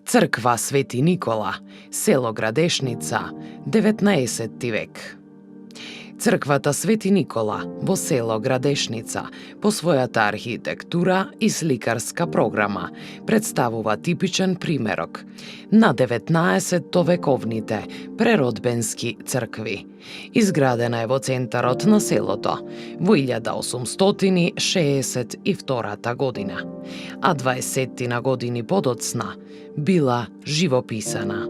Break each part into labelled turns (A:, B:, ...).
A: Црква Свети Никола, село Градешница, 19 век. Црквата Свети Никола во село Градешница по својата архитектура и сликарска програма представува типичен примерок на 19 вековните преродбенски цркви. Изградена е во центарот на селото во 1862 година, а 20 години подоцна била живописана.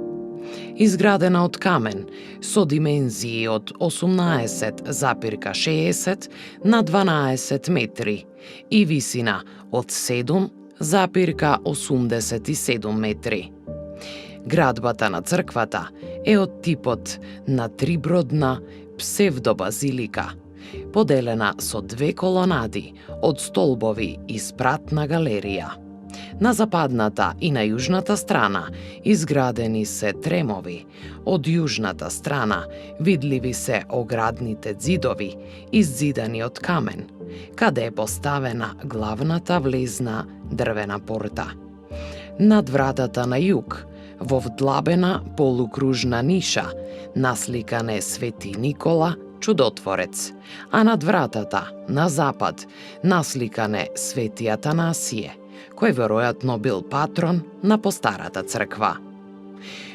A: Изградена од камен со димензии од 18,60 на 12 метри и висина од 7,87 метри. Градбата на црквата е од типот на трибродна псевдобазилика, поделена со две колонади од столбови и спратна галерија. На западната и на јужната страна изградени се тремови. Од јужната страна видливи се оградните ѕидови, иззидани од камен, каде е поставена главната влезна дрвена порта. Над вратата на југ, во вдлабена полукружна ниша, насликан е Свети Никола, чудотворец, а над вратата на запад насликан е Свети Атанасије, кој веројатно бил патрон на постарата црква.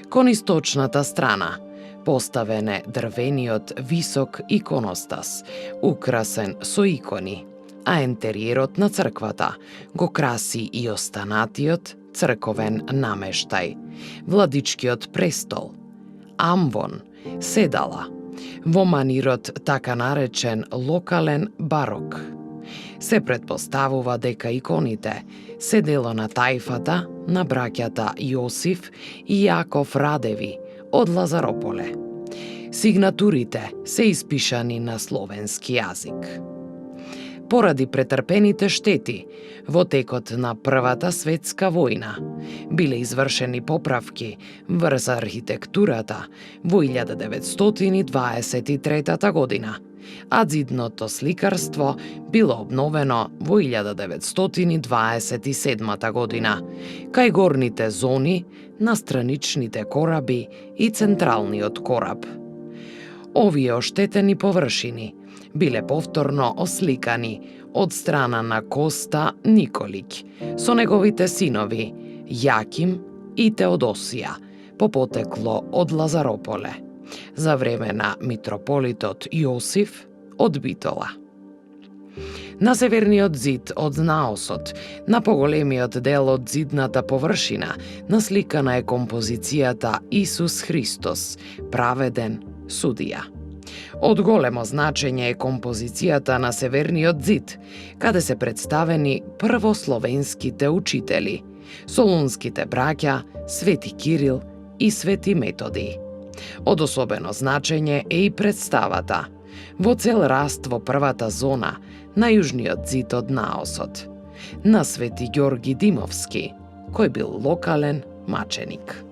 A: Кон источната страна поставен е дрвениот висок иконостас, украсен со икони, а ентериерот на црквата го краси и останатиот црковен намештај, владичкиот престол, амвон, седала, во манирот така наречен локален барок. Се претпоставува дека иконите се дело на тајфата на браќата Јосиф и Јаков Радеви од Лазарополе. Сигнатурите се испишани на словенски јазик. Поради претрпените штети во текот на Првата светска војна биле извршени поправки врз архитектурата во 1923 година, а ѕидното сликарство било обновено во 1927 година, кај горните зони на страничните кораби и централниот кораб. Овие оштетени површини биле повторно осликани од страна на Коста Николиќ со неговите синови Јаким и Теодосија по потекло од Лазарополе, за време на митрополитот Јосиф од Битола. На северниот зид од наосот, на поголемиот дел од зидната површина, насликана е композицијата Исус Христос, праведен судија. Од големо значење е композицијата на северниот зид, каде се представени првословенските учители, солунските браќа Свети Кирил и Свети Методи. Од особено значење е и представата во цел раст во првата зона на јужниот зид од наосот, на Свети Ѓорги Димовски, кој бил локален маченик.